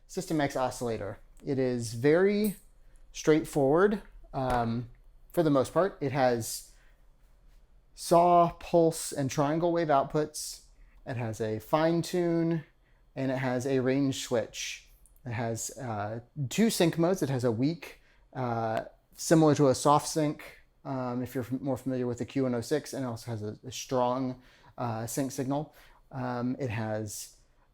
System X oscillator. It is very straightforward for the most part. It has saw, pulse, and triangle wave outputs. It has a fine tune, and it has a range switch. It has two sync modes. It has a weak, similar to a soft sync, if you're more familiar with the Q106, and it also has a strong sync signal. It has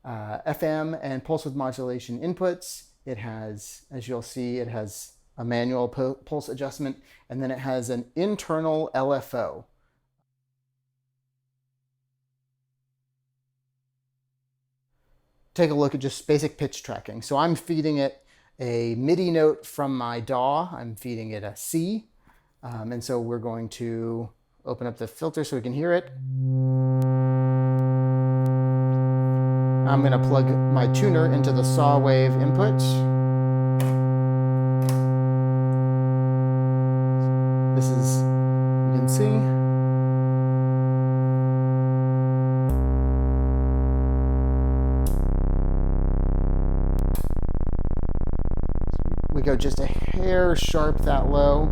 FM and pulse width modulation inputs. It has, as you'll see, it has a manual pulse adjustment, and then it has an internal LFO. Take a look at just basic pitch tracking. So I'm feeding it a MIDI note from my DAW. I'm feeding it a C. And so we're going to open up the filter so we can hear it. I'm going to plug my tuner into the saw wave input. This is, you can see. We go just a hair sharp that low.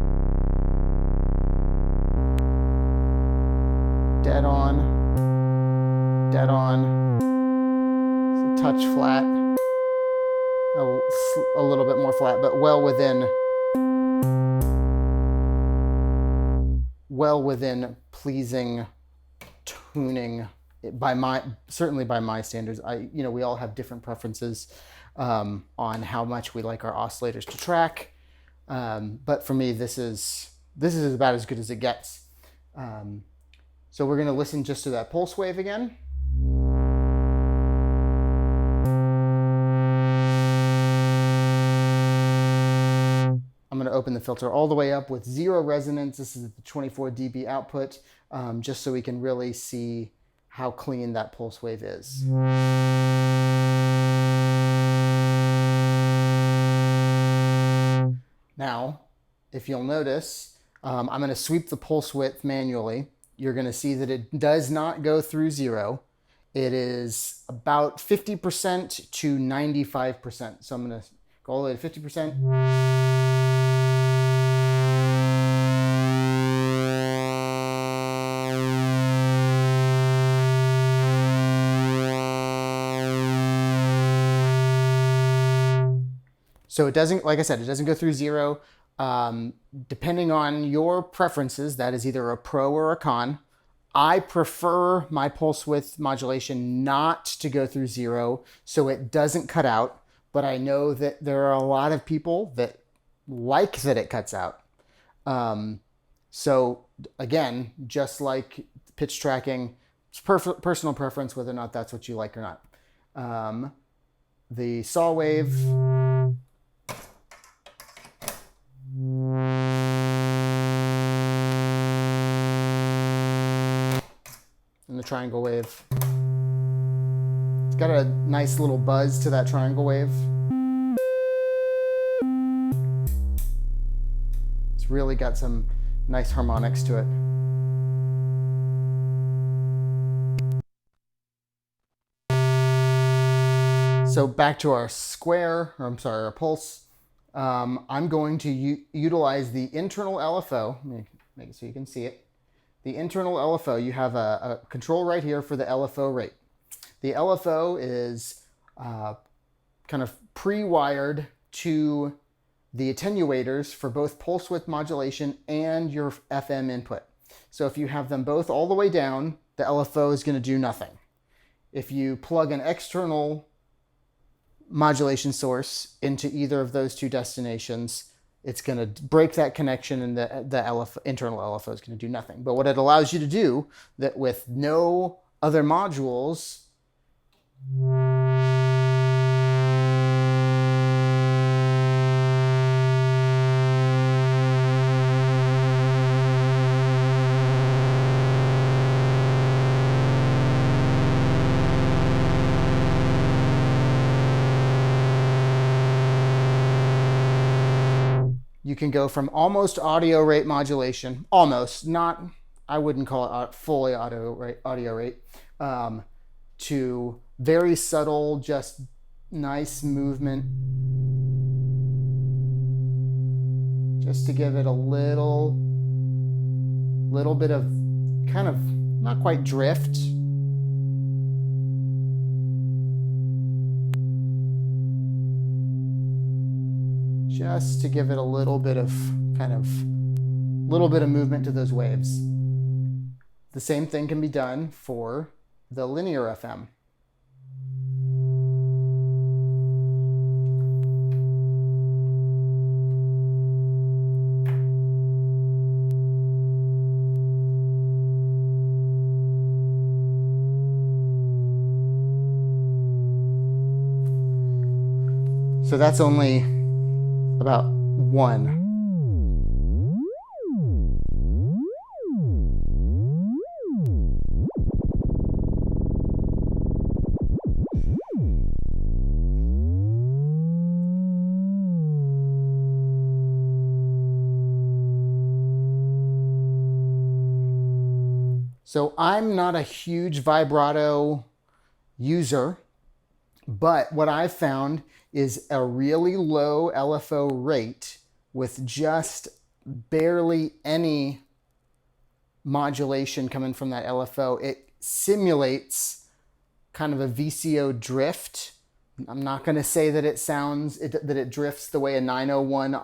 Dead on. Dead on. Touch flat, a little bit more flat, but well within pleasing tuning certainly by my standards. We all have different preferences on how much we like our oscillators to track, but for me this is about as good as it gets. So we're going to listen just to that pulse wave again. I'm going to open the filter all the way up with 0 resonance. This is the 24 dB output, just so we can really see how clean that pulse wave is. Now, if you'll notice, I'm going to sweep the pulse width manually. You're going to see that it does not go through 0. It is about 50% to 95%. So I'm going to go all the way to 50%. So it doesn't, like I said, it doesn't go through 0. Depending on your preferences, that is either a pro or a con. I prefer my pulse width modulation not to go through 0, so it doesn't cut out. But I know that there are a lot of people that like that it cuts out. So again, just like pitch tracking, it's personal preference whether or not that's what you like or not. The saw wave. And the triangle wave. It's got a nice little buzz to that triangle wave. It's really got some nice harmonics to it. So back to our our pulse. I'm going to utilize the internal LFO. Let me make it so you can see it. The internal LFO, you have a control right here for the LFO rate. The LFO is kind of pre-wired to the attenuators for both pulse width modulation and your FM input. So if you have them both all the way down, the LFO is going to do nothing. If you plug an external modulation source into either of those two destinations, it's going to break that connection, and the internal LFO is going to do nothing. But what it allows you to do that with no other modules, you can go from almost audio rate modulation, almost, not, I wouldn't call it fully audio rate, to very subtle, just nice movement, just to give it a little bit of kind of, not quite drift, just to give it a little bit of movement to those waves. The same thing can be done for the linear FM. So that's only about one. So I'm not a huge vibrato user, but what I've found is a really low LFO rate with just barely any modulation coming from that LFO. It simulates kind of a VCO drift. I'm not going to say that it drifts the way a 901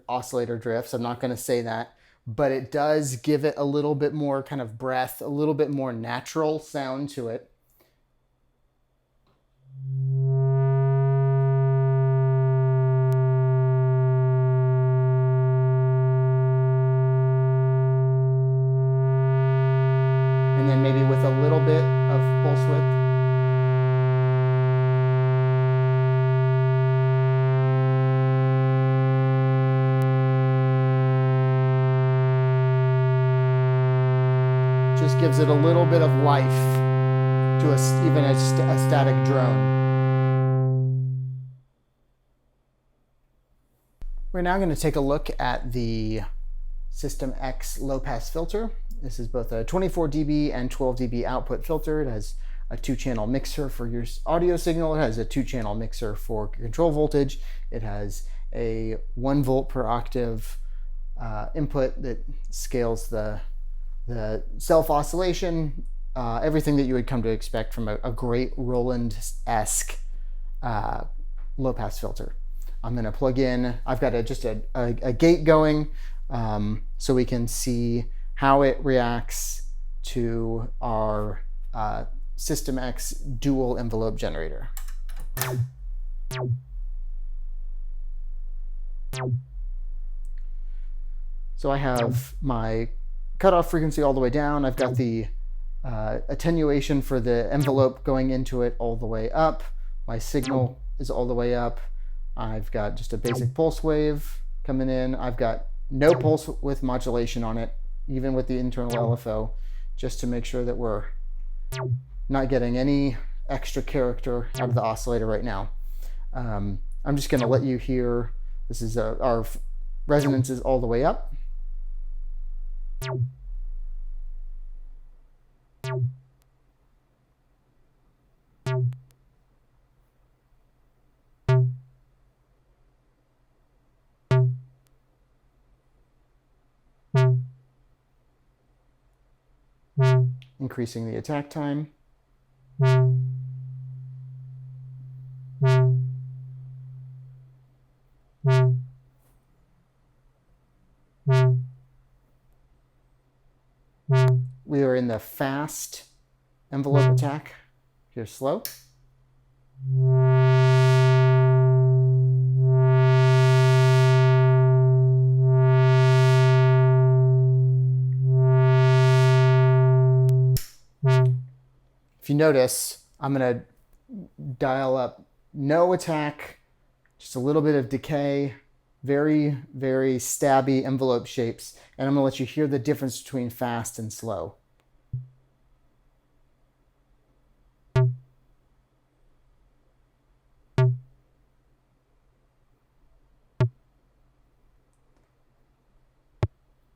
oscillator drifts. I'm not going to say that, but it does give it a little bit more kind of breath, a little bit more natural sound to it. And then maybe with a little bit of pulse width. Just gives it a little bit of life to even a static drone. We're now going to take a look at the System X low-pass filter. This is both a 24 dB and 12 dB output filter. It has a 2-channel mixer for your audio signal. It has a 2-channel mixer for control voltage. It has a 1 volt per octave input that scales the self-oscillation, everything that you would come to expect from a great Roland-esque low-pass filter. I'm going to plug in, I've got just a gate going so we can see how it reacts to our System X dual envelope generator. So I have my cutoff frequency all the way down. I've got the attenuation for the envelope going into it all the way up. My signal is all the way up. I've got just a basic pulse wave coming in. I've got no pulse with modulation on it, even with the internal LFO, just to make sure that we're not getting any extra character out of the oscillator right now. I'm just going to let you hear, this is our resonance is all the way up. Increasing the attack time. We are in the fast envelope attack. Here's slow. If you notice, I'm going to dial up no attack, just a little bit of decay, very, very stabby envelope shapes, and I'm going to let you hear the difference between fast and slow.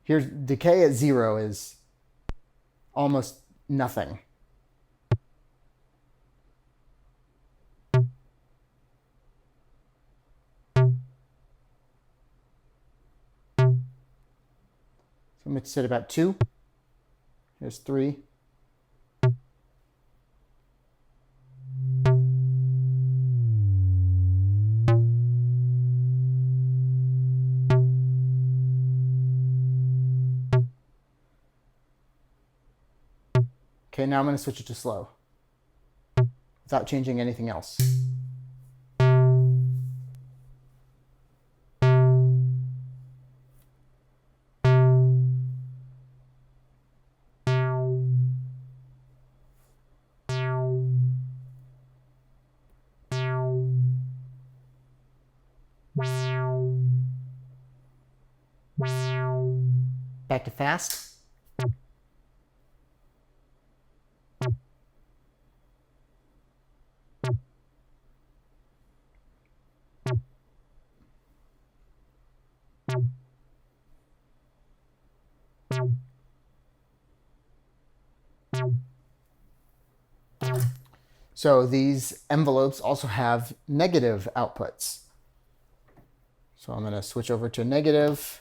Here's decay at 0 is almost nothing. So I'm going to set about 2. Here's 3. Okay, now I'm going to switch it to slow without changing anything else. Back to fast. So these envelopes also have negative outputs. So I'm going to switch over to negative.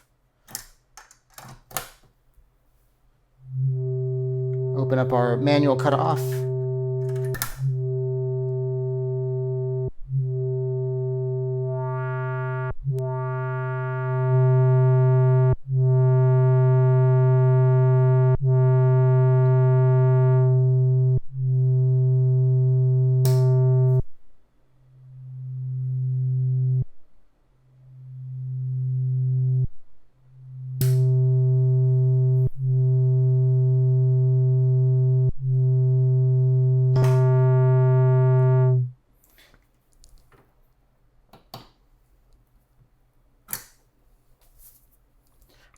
Open up our manual cutoff.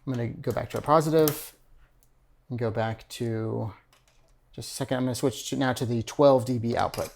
I'm going to go back to a positive and go back to, just a second, I'm going to switch now to the 12 dB output.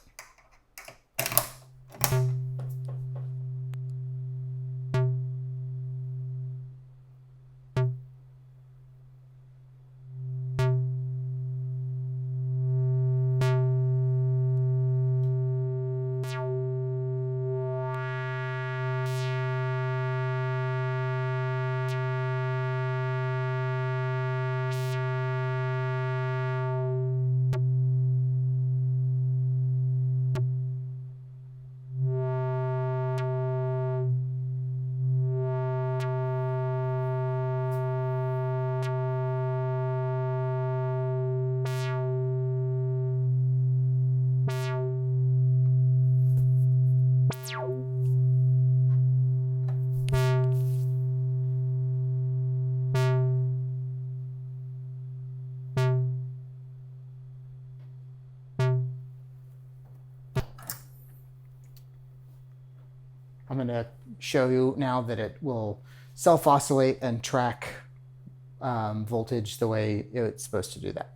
I'm going to show you now that it will self-oscillate and track voltage the way it's supposed to do that.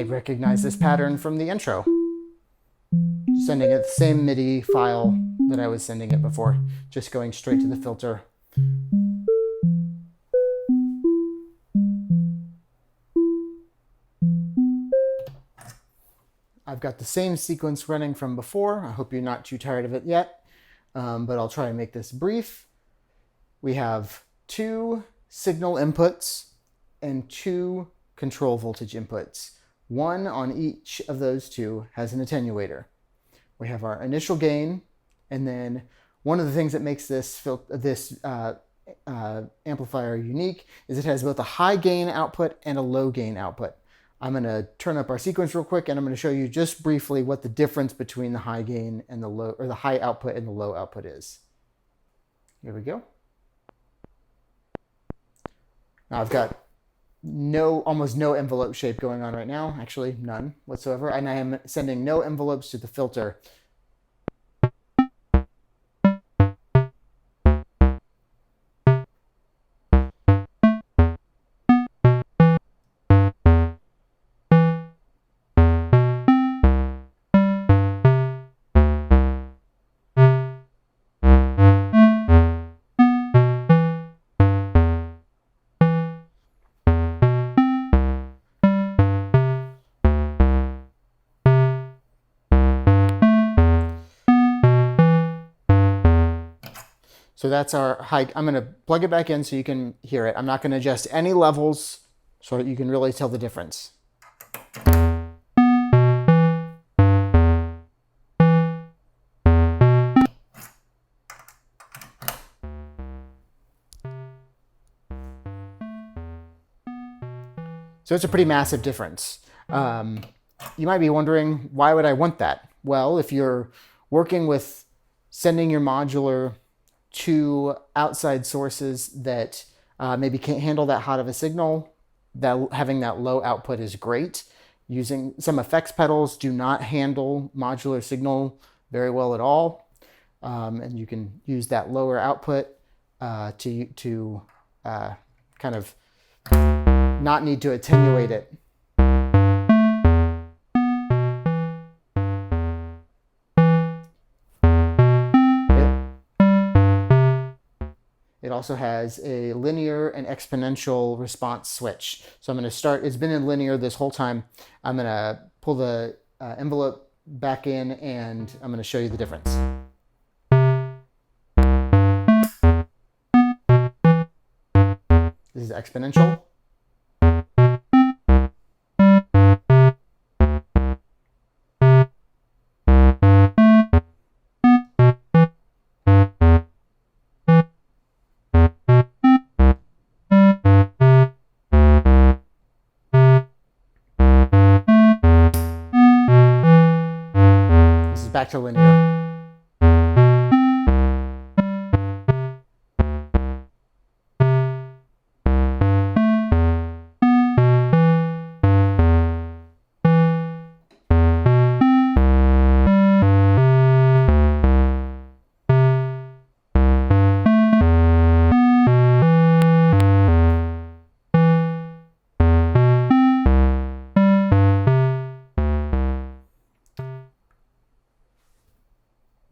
may recognize this pattern from the intro. Sending it the same MIDI file that I was sending it before, just going straight to the filter. I've got the same sequence running from before. I hope you're not too tired of it yet, but I'll try and make this brief. We have 2 signal inputs and 2 control voltage inputs. One on each of those 2 has an attenuator. We have our initial gain, and then one of the things that makes this amplifier unique is it has both a high gain output and a low gain output. I'm going to turn up our sequence real quick, and I'm going to show you just briefly what the difference between the high gain and the low, or the high output and the low output is. Here we go. Now I've got almost no envelope shape going on right now, actually none whatsoever, and I am sending no envelopes to the filter. So that's our high. I'm going to plug it back in so you can hear it. I'm not going to adjust any levels so that you can really tell the difference. So it's a pretty massive difference. You might be wondering, why would I want that? Well, if you're working with sending your modular to outside sources that maybe can't handle that hot of a signal, that having that low output is great. Using some effects pedals do not handle modular signal very well at all, and you can use that lower output to kind of not need to attenuate it. It also has a linear and exponential response switch. So I'm going to start, it's been in linear this whole time. I'm going to pull the envelope back in, and I'm going to show you the difference. This is exponential. Back to linear.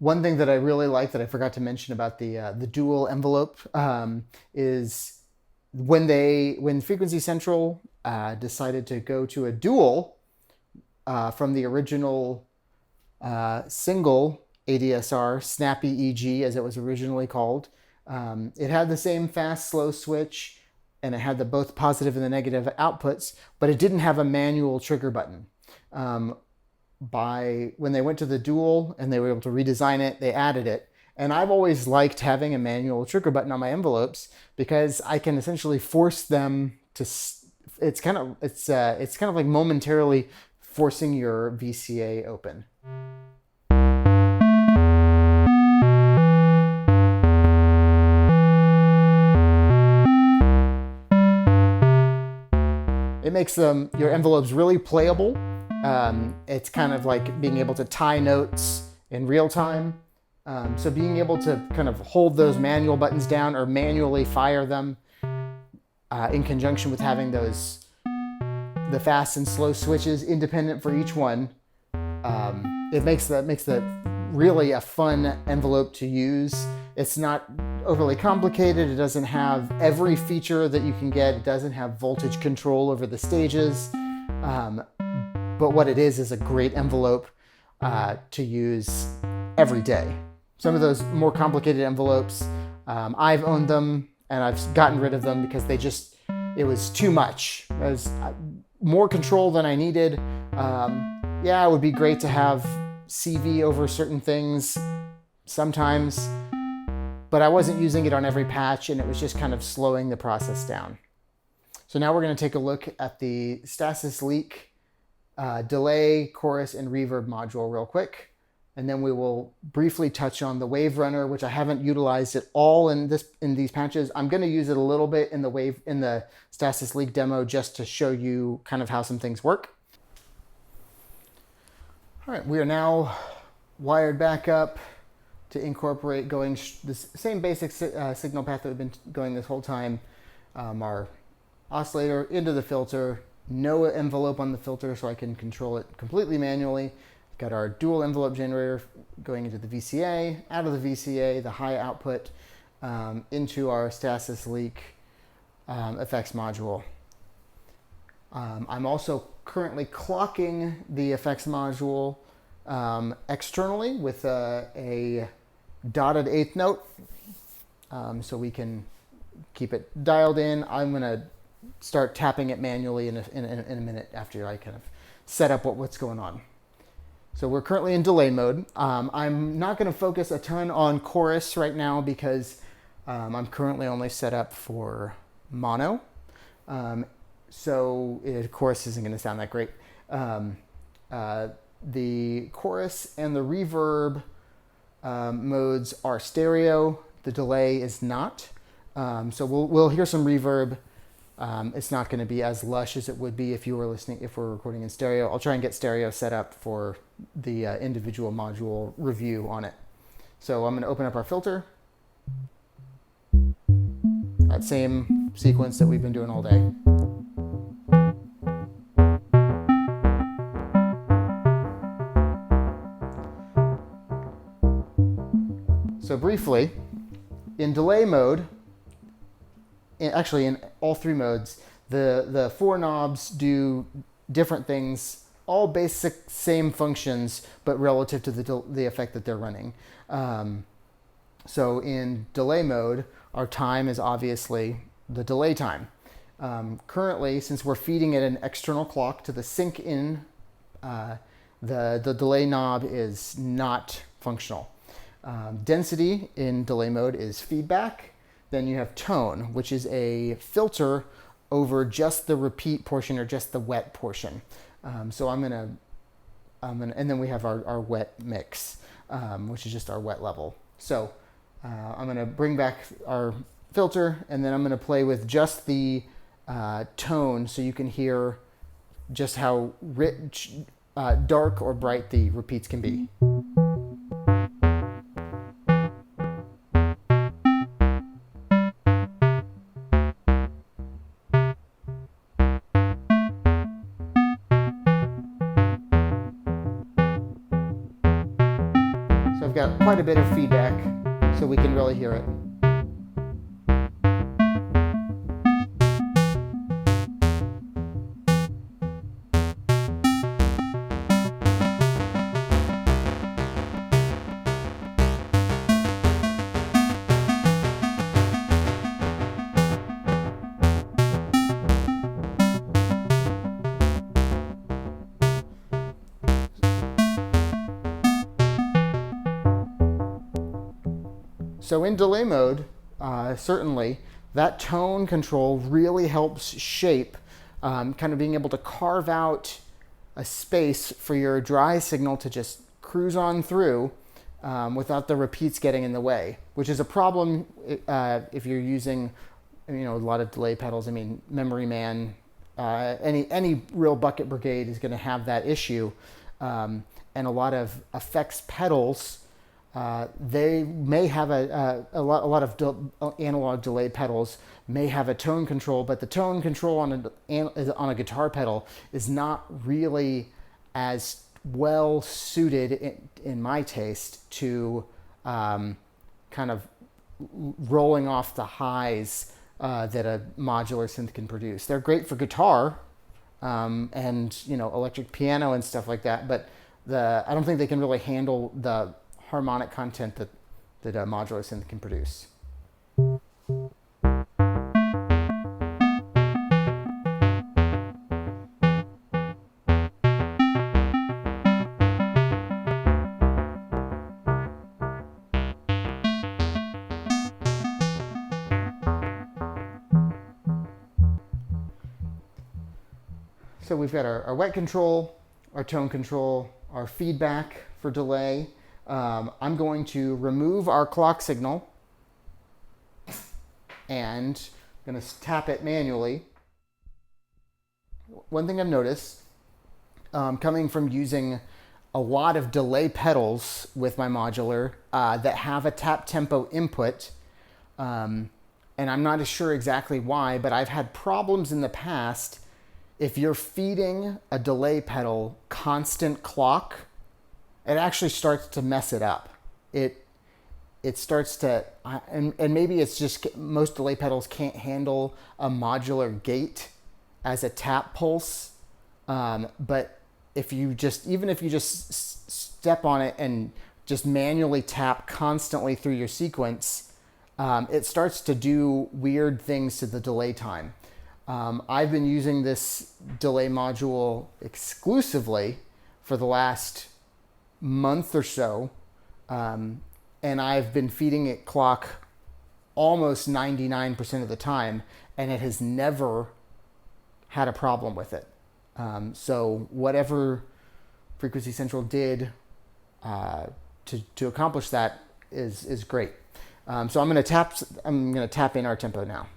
One thing that I really like that I forgot to mention about the dual envelope is when Frequency Central decided to go to a dual from the original single ADSR, Snappy EG as it was originally called. It had the same fast slow switch, and it had the both positive and the negative outputs, but it didn't have a manual trigger button. When they went to the dual and they were able to redesign it, they added it. And I've always liked having a manual trigger button on my envelopes because I can essentially force them to. It's kind of like momentarily forcing your VCA open. It makes your envelopes really playable. It's kind of like being able to tie notes in real time. So being able to kind of hold those manual buttons down or manually fire them in conjunction with having those the fast and slow switches independent for each one. It makes that really a fun envelope to use. It's not overly complicated. It doesn't have every feature that you can get. It doesn't have voltage control over the stages. But what it is a great envelope to use every day. Some of those more complicated envelopes, I've owned them and I've gotten rid of them because it was too much. It was more control than I needed. Yeah, it would be great to have CV over certain things sometimes, but I wasn't using it on every patch and it was just kind of slowing the process down. So now we're going to take a look at the stasis leak delay, chorus, and reverb module real quick. And then we will briefly touch on the wave runner, which I haven't utilized at all in these patches. I'm going to use it a little bit in the stasis leak demo just to show you kind of how some things work. All right, we are now wired back up to incorporate going the same basic signal path that we've been going this whole time. Our oscillator into the filter, no envelope on the filter so I can control it completely manually. Got our dual envelope generator going into the VCA, out of the VCA, the high output into our stasis leak effects module. I'm also currently clocking the effects module externally with a dotted eighth note so we can keep it dialed in. I'm going to start tapping it manually in a minute after I kind of set up what's going on. So we're currently in delay mode. I'm not going to focus a ton on chorus right now because I'm currently only set up for mono. So chorus isn't going to sound that great. The chorus and the reverb modes are stereo. The delay is not. So we'll hear some reverb. It's not going to be as lush as it would be if we're recording in stereo. I'll try and get stereo set up for the individual module review on it. So I'm going to open up our filter. That same sequence that we've been doing all day. So briefly, in delay mode, actually in all three modes, the four knobs do different things, all basic same functions, but relative to the effect that they're running. So in delay mode, our time is obviously the delay time. Currently, since we're feeding it an external clock to the sync in, the delay knob is not functional. Density in delay mode is feedback. Then you have tone, which is a filter over just the repeat portion or just the wet portion. So I'm gonna, and then we have our wet mix, which is just our wet level. So I'm gonna bring back our filter, and then I'm gonna play with just the tone, so you can hear just how rich, dark or bright the repeats can be. So I've got quite a bit of feedback, so we can really hear it. So in delay mode, certainly, that tone control really helps shape, kind of being able to carve out a space for your dry signal to just cruise on through without the repeats getting in the way, which is a problem if you're using, a lot of delay pedals. I mean, Memory Man, any real bucket brigade is going to have that issue, and a lot of effects pedals They may have a lot of analog delay pedals may have a tone control, but the tone control on a guitar pedal is not really as well suited in my taste to kind of rolling off the highs that a modular synth can produce. They're great for guitar and electric piano and stuff like that, but I don't think they can really handle the harmonic content that a modular synth can produce. So we've got our wet control, our tone control, our feedback for delay. I'm going to remove our clock signal and I'm going to tap it manually. One thing I've noticed, coming from using a lot of delay pedals with my modular that have a tap tempo input, and I'm not sure exactly why, but I've had problems in the past. If you're feeding a delay pedal constant clock, it actually starts to mess it up. It starts to, and maybe it's just most delay pedals can't handle a modular gate as a tap pulse. But even if you just step on it and just manually tap constantly through your sequence, it starts to do weird things to the delay time. I've been using this delay module exclusively for the last month or so, and I've been feeding it clock almost 99% of the time, and it has never had a problem with it. So whatever Frequency Central did to accomplish that is great. So I'm going to tap in our tempo now.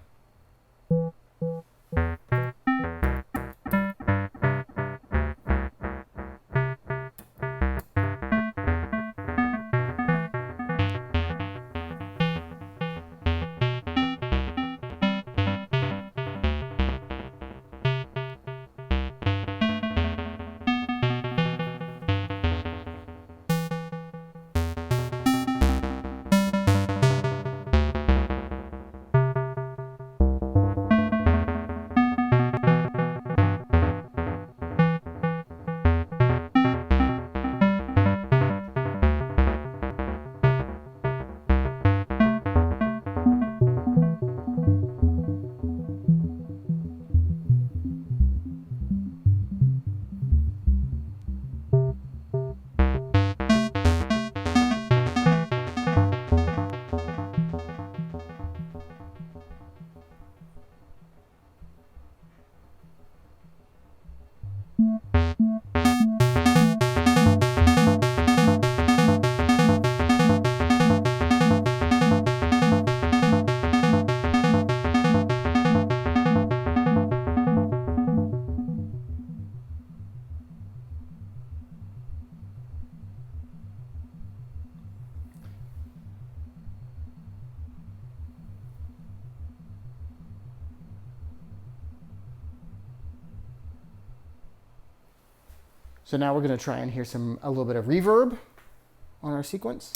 So now we're going to try and hear a little bit of reverb on our sequence.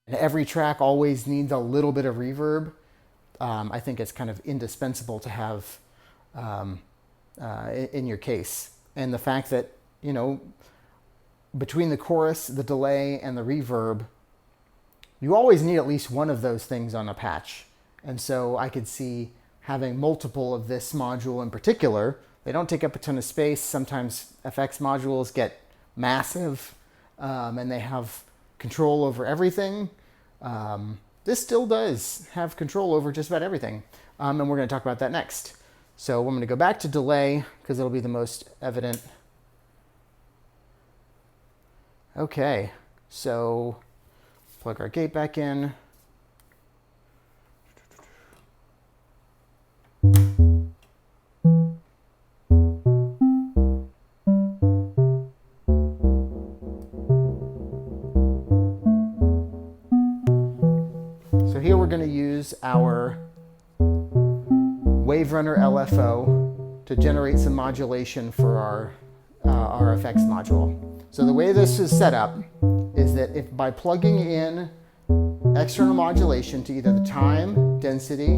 Every track always needs a little bit of reverb. I think it's kind of indispensable to have in your case. And the fact that, you know, between the chorus, the delay, and the reverb, you always need at least one of those things on a patch. And so I could see having multiple of this module in particular. They don't take up a ton of space. Sometimes FX modules get massive and they have control over everything. This still does have control over just about everything. And we're going to talk about that next. So I'm going to go back to delay because it'll be the most evident. Okay, so plug our gate back in. So here we're going to use our WaveRunner LFO to generate some modulation for our effects module. So the way this is set up is that if by plugging in external modulation to either the time, density,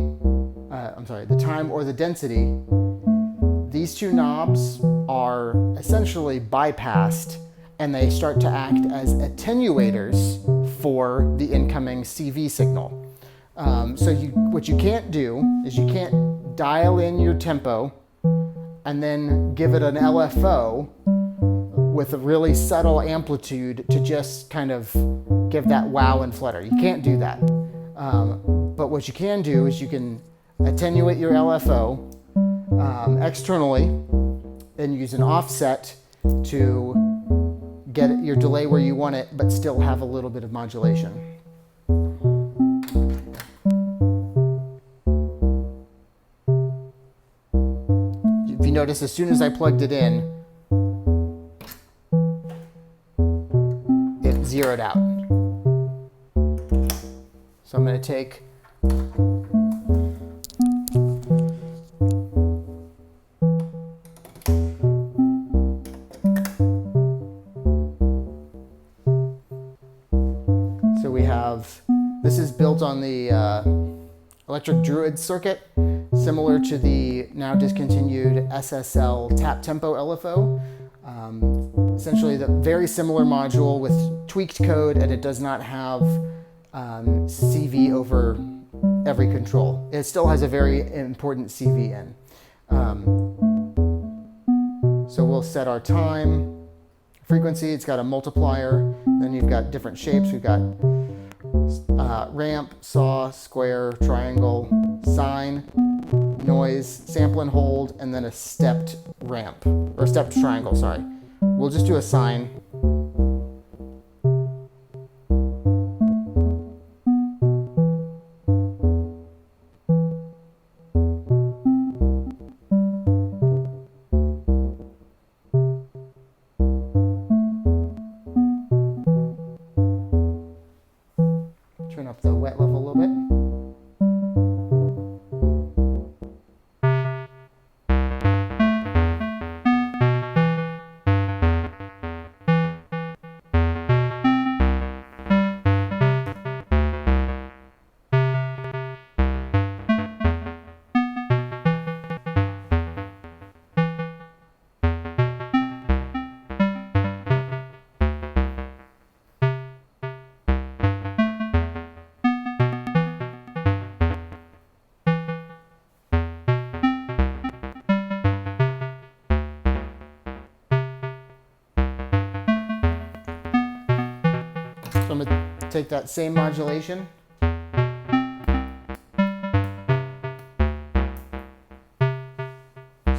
the time or the density, these two knobs are essentially bypassed and they start to act as attenuators for the incoming CV signal. So what you can't do is you can't dial in your tempo and then give it an LFO with a really subtle amplitude to just kind of give that wow and flutter. You can't do that. But what you can do is you can attenuate your LFO externally and use an offset to get your delay where you want it, but still have a little bit of modulation. If you notice, as soon as I plugged it in, it zeroed out. So I'm going to take this is built on the Electric Druid circuit, similar to the now discontinued SSL tap tempo LFO. Essentially the very similar module with tweaked code, and it does not have CV over every control. It still has a very important CV in. So we'll set our time, frequency, it's got a multiplier, then you've got different shapes. We've got ramp, saw, square, triangle, sine, noise, sample and hold, and then a stepped ramp, or stepped triangle, sorry. We'll just do a sine. Turn up the wet level a little bit. So I'm going to take that same modulation. So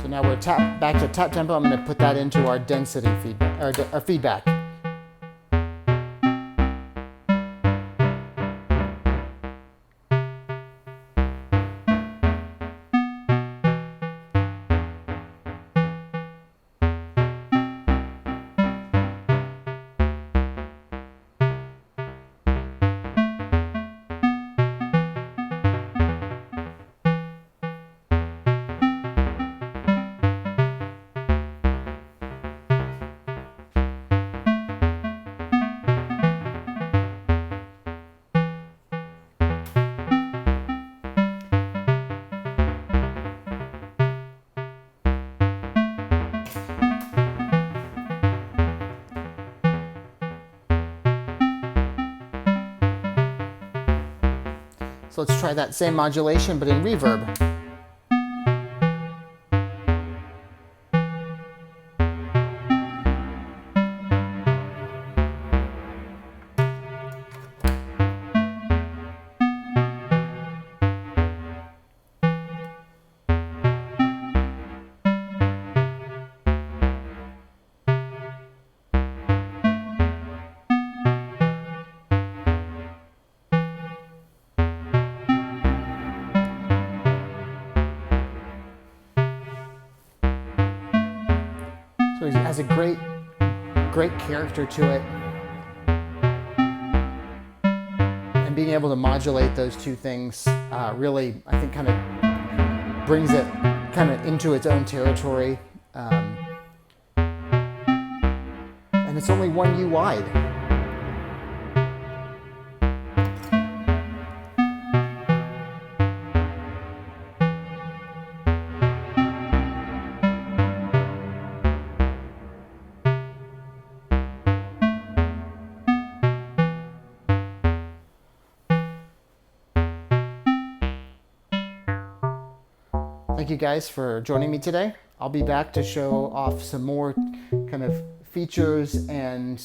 now we're back to tap tempo. I'm going to put that into our density feedback, our feedback. So let's try that same modulation, but in reverb. So it has a great character to it. And being able to modulate those two things really, I think, kind of brings it kind of into its own territory. And it's only 1 U wide. Thank you guys for joining me today. I'll be back to show off some more kind of features and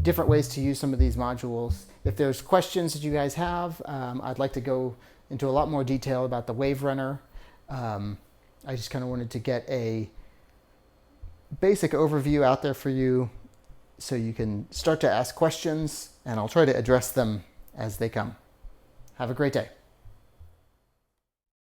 different ways to use some of these modules. If there's questions that you guys have, I'd like to go into a lot more detail about the Wave Runner. I just kind of wanted to get a basic overview out there for you so you can start to ask questions, and I'll try to address them as they come. Have a great day.